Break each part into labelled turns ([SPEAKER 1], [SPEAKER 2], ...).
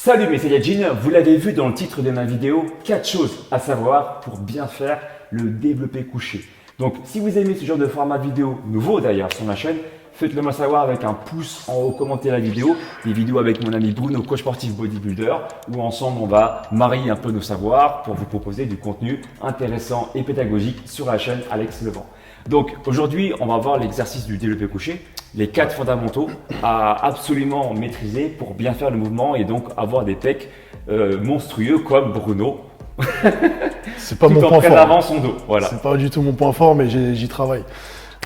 [SPEAKER 1] Salut mes Saiyajins, vous l'avez vu dans le titre de ma vidéo, 4 choses à savoir pour bien faire le développé couché. Donc si vous aimez ce genre de format vidéo, nouveau d'ailleurs sur ma chaîne, faites-le moi savoir avec un pouce en haut, commentez la vidéo, des vidéos avec mon ami Bruno, coach sportif bodybuilder, où ensemble on va marier un peu nos savoirs pour vous proposer du contenu intéressant et pédagogique sur la chaîne Alex Levent. Donc aujourd'hui, on va voir l'exercice du développé couché, les 4 fondamentaux à absolument maîtriser pour bien faire le mouvement et donc avoir des pecs monstrueux comme Bruno.
[SPEAKER 2] C'est pas
[SPEAKER 1] tout
[SPEAKER 2] mon
[SPEAKER 1] en
[SPEAKER 2] point fort.
[SPEAKER 1] préservant son dos. Voilà.
[SPEAKER 2] C'est pas du tout mon point fort, mais j'y travaille.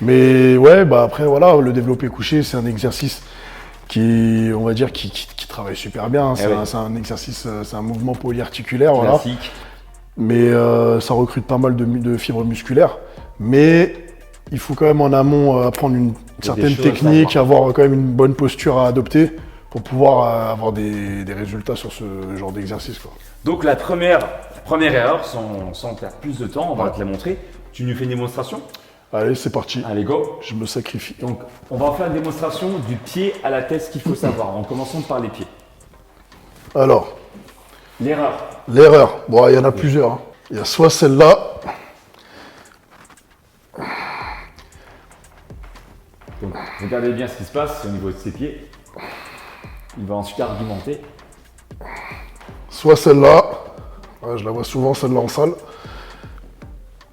[SPEAKER 2] Mais ouais, bah après voilà, le développé couché, c'est un exercice qui, on va dire, qui travaille super bien. C'est un exercice, c'est un mouvement polyarticulaire, voilà.
[SPEAKER 1] Classique.
[SPEAKER 2] Mais ça recrute pas mal de fibres musculaires. Mais il faut quand même en amont apprendre une certaine technique, avoir quand même une bonne posture à adopter pour pouvoir avoir des résultats sur ce genre d'exercice, quoi.
[SPEAKER 1] Donc la première erreur, sans perdre plus de temps, on va te la montrer. Tu nous fais une démonstration?
[SPEAKER 2] Allez, c'est parti.
[SPEAKER 1] Allez, go.
[SPEAKER 2] Je me sacrifie.
[SPEAKER 1] Donc on va faire une démonstration du pied à la tête, ce qu'il faut savoir, en commençant par les pieds.
[SPEAKER 2] Alors,
[SPEAKER 1] l'erreur.
[SPEAKER 2] Bon, il y en a plusieurs, hein. Il y a soit celle-là.
[SPEAKER 1] Donc regardez bien ce qui se passe au niveau de ses pieds. Il va ensuite argumenter.
[SPEAKER 2] Soit celle-là. Ouais, je la vois souvent, celle-là en salle.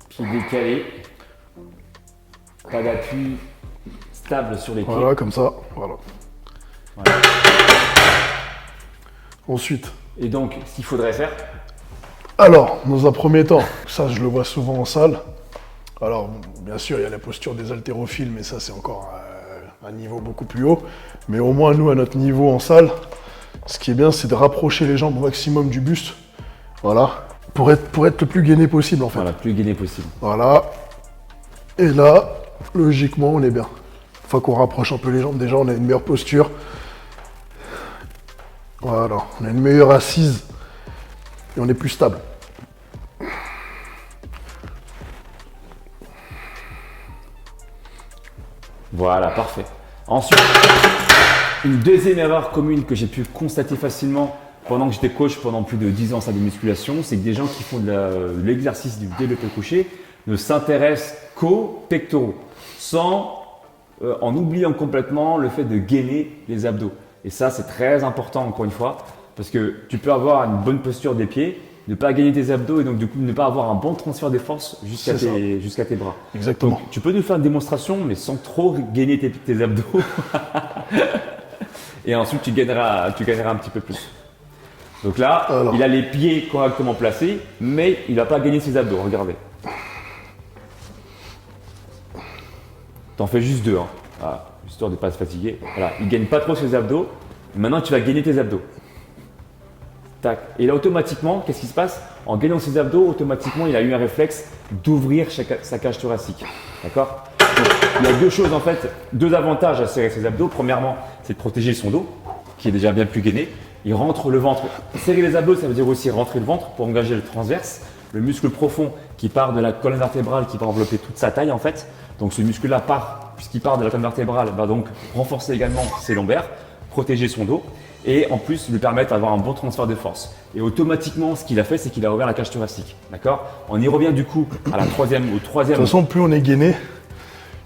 [SPEAKER 1] Pied décalé. Pas d'appui stable sur les pieds.
[SPEAKER 2] Voilà, comme ça. Voilà. Ensuite.
[SPEAKER 1] Et donc, ce qu'il faudrait faire.
[SPEAKER 2] Alors, dans un premier temps, ça je le vois souvent en salle. Alors, bien sûr, il y a la posture des haltérophiles, mais ça c'est encore un niveau beaucoup plus haut. Mais au moins, nous, à notre niveau en salle, ce qui est bien, c'est de rapprocher les jambes au maximum du buste. Voilà. Pour être le plus gainé possible, en fait.
[SPEAKER 1] Voilà, plus gainé possible.
[SPEAKER 2] Voilà. Et là, logiquement, on est bien. Une fois qu'on rapproche un peu les jambes, déjà, on a une meilleure posture. Voilà. On a une meilleure assise. Et on est plus stable.
[SPEAKER 1] Voilà, parfait. Ensuite, une deuxième erreur commune que j'ai pu constater facilement pendant que j'étais coach pendant plus de 10 ans en salle de musculation, c'est que des gens qui font de l'exercice du développé couché ne s'intéressent qu'aux pectoraux, en oubliant complètement le fait de gainer les abdos. Et ça, c'est très important encore une fois, parce que tu peux avoir une bonne posture des pieds, ne pas gagner tes abdos et donc du coup ne pas avoir un bon transfert des forces jusqu'à tes bras.
[SPEAKER 2] Exactement.
[SPEAKER 1] Donc, tu peux nous faire une démonstration, mais sans trop gainer tes abdos. Et ensuite, tu gagneras un petit peu plus. Donc là, alors, il a les pieds correctement placés, mais il n'a pas gagné ses abdos. Regardez. T'en fais juste 2, hein. Voilà, histoire de ne pas se fatiguer. Voilà, il ne gagne pas trop ses abdos. Maintenant, tu vas gagner tes abdos. Tac. Et là, automatiquement, qu'est-ce qui se passe? En gagnant ses abdos, automatiquement, il a eu un réflexe d'ouvrir sa cage thoracique. D'accord? Il y a deux choses en fait, deux avantages à serrer ses abdos. Premièrement, c'est de protéger son dos, qui est déjà bien plus gainé. Il rentre le ventre. Serrer les abdos, ça veut dire aussi rentrer le ventre pour engager le transverse, le muscle profond qui part de la colonne vertébrale qui va envelopper toute sa taille en fait. Donc ce muscle-là puisqu'il part de la colonne vertébrale, va donc renforcer également ses lombaires, protéger son dos et en plus lui permettre d'avoir un bon transfert de force. Et automatiquement, ce qu'il a fait, c'est qu'il a ouvert la cage thoracique. D'accord? On y revient du coup à la troisième.
[SPEAKER 2] De toute façon, plus on est gainé,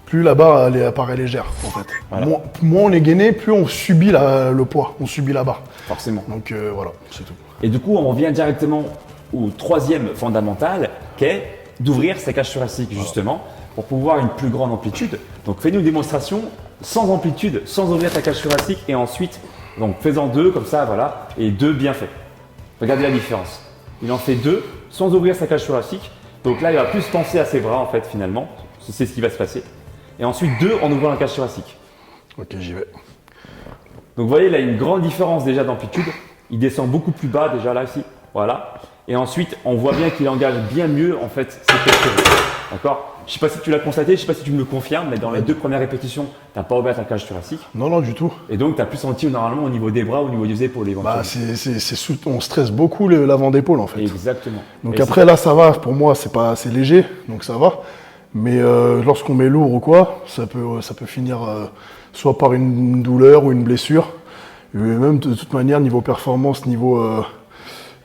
[SPEAKER 2] plus la barre elle apparaît légère en fait. Voilà. Moins on est gainé, plus on subit le poids, on subit la barre.
[SPEAKER 1] Forcément.
[SPEAKER 2] Donc voilà, c'est tout.
[SPEAKER 1] Et du coup, on revient directement au troisième fondamental, qui est d'ouvrir sa cage thoracique justement pour pouvoir une plus grande amplitude. Donc fais-nous une démonstration sans amplitude, sans ouvrir ta cage thoracique et ensuite, donc fais-en 2 comme ça, voilà, et 2 bien fait. Regardez la différence. Il en fait 2 sans ouvrir sa cage thoracique. Donc là, il va plus penser à ses bras en fait finalement. C'est ce qui va se passer. Et ensuite 2 en ouvrant la cage thoracique.
[SPEAKER 2] Ok, j'y vais.
[SPEAKER 1] Donc vous voyez, il a une grande différence déjà d'amplitude. Il descend beaucoup plus bas déjà là ici. Voilà. Et ensuite, on voit bien qu'il engage bien mieux en fait ses pectoraux. D'accord? Je ne sais pas si tu l'as constaté, je ne sais pas si tu me le confirmes, mais dans les 2 premières répétitions, tu n'as pas ouvert ta cage thoracique.
[SPEAKER 2] Non, non, du tout.
[SPEAKER 1] Et donc, tu as plus senti normalement au niveau des bras, au niveau des épaules.
[SPEAKER 2] Bah, on stresse beaucoup l'avant d'épaule en fait.
[SPEAKER 1] Exactement.
[SPEAKER 2] Donc après là, ça va. Pour moi, c'est léger, donc ça va. Mais lorsqu'on met lourd ou quoi, ça peut finir soit par une douleur ou une blessure. Et même de toute manière, niveau performance, au niveau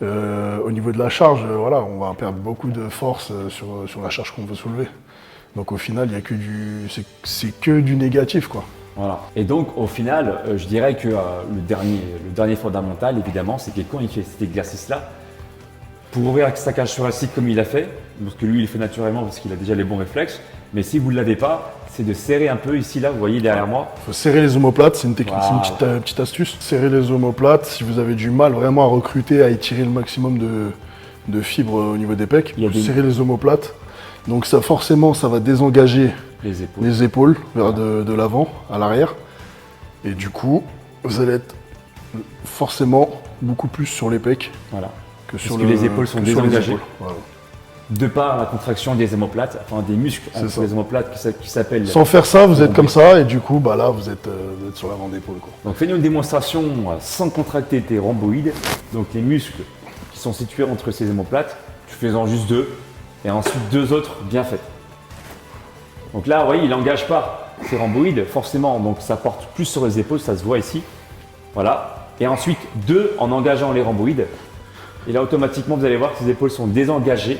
[SPEAKER 2] de la charge, voilà, on va perdre beaucoup de force sur la charge qu'on veut soulever. Donc au final, il y a que c'est que du négatif, quoi.
[SPEAKER 1] Voilà. Et donc au final, je dirais que le dernier fondamental, évidemment, c'est que quand il fait cet exercice-là, pour ouvrir sa cage thoracique comme il a fait, parce que lui il le fait naturellement parce qu'il a déjà les bons réflexes, mais si vous ne l'avez pas, c'est de serrer un peu ici là, vous voyez derrière moi.
[SPEAKER 2] Il faut serrer les omoplates, c'est une technique,
[SPEAKER 1] Wow.
[SPEAKER 2] c'est une petite astuce. Serrer les omoplates, si vous avez du mal vraiment à recruter, à étirer le maximum de fibres au niveau des pecs, serrer les omoplates. Donc ça forcément, ça va désengager les épaules vers de l'avant, à l'arrière. Et du coup, vous allez être forcément beaucoup plus sur les pecs.
[SPEAKER 1] Voilà.
[SPEAKER 2] Que
[SPEAKER 1] parce que les épaules sont désengagées.
[SPEAKER 2] Voilà.
[SPEAKER 1] De par la contraction des omoplates, enfin des muscles entre les omoplates qui s'appellent.
[SPEAKER 2] Sans faire ça, vous êtes comme ça et du coup, bah là, vous êtes sur l'avant d'épaule.
[SPEAKER 1] Donc fais-nous une démonstration sans contracter tes rhomboïdes, donc les muscles qui sont situés entre ces omoplates. Tu fais-en juste 2 et ensuite 2 autres bien faits. Donc là, vous voyez, il n'engage pas ses rhomboïdes forcément, donc ça porte plus sur les épaules, ça se voit ici. Voilà. Et ensuite 2 en engageant les rhomboïdes. Et là, automatiquement, vous allez voir que ses épaules sont désengagées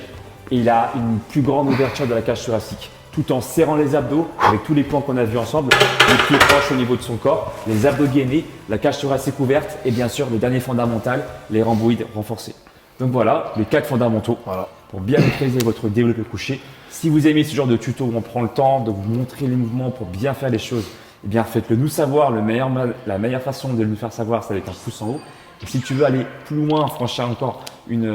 [SPEAKER 1] et il a une plus grande ouverture de la cage thoracique, tout en serrant les abdos avec tous les points qu'on a vus ensemble, les pieds proches au niveau de son corps, les abdos gainés, la cage thoracique ouverte et bien sûr le dernier fondamental, les rhomboïdes renforcés. Donc voilà, les 4 fondamentaux pour bien maîtriser votre développé couché. Si vous aimez ce genre de tuto où on prend le temps de vous montrer les mouvements pour bien faire les choses, eh bien faites-le nous savoir. La meilleure façon de nous faire savoir, c'est avec un pouce en haut. Et si tu veux aller plus loin, franchir encore une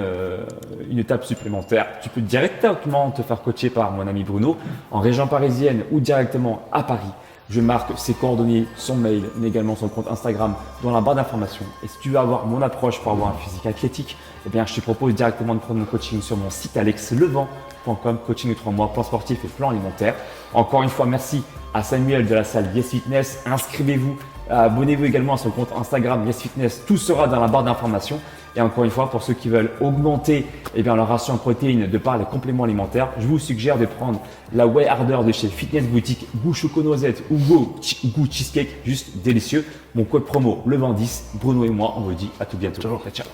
[SPEAKER 1] étape supplémentaire, tu peux directement te faire coacher par mon ami Bruno en région parisienne ou directement à Paris. Je marque ses coordonnées, son mail, mais également son compte Instagram dans la barre d'informations. Et si tu veux avoir mon approche pour avoir un physique athlétique, eh bien, je te propose directement de prendre mon coaching sur mon site alexlevent.com, coaching de 3 mois, plan sportif et plan alimentaire. Encore une fois, merci à Samuel de la salle Yes Fitness. Inscrivez-vous, abonnez-vous également à son compte Instagram Yes Fitness. Tout sera dans la barre d'informations. Et encore une fois, pour ceux qui veulent augmenter leur ration en protéines de par les compléments alimentaires, je vous suggère de prendre la Whey Harder de chez Fitness Boutique, goût choco noisette ou goût cheesecake, juste délicieux. Mon code promo, le 10, Bruno et moi, on vous dit à tout bientôt.
[SPEAKER 2] Ciao.
[SPEAKER 1] Ciao.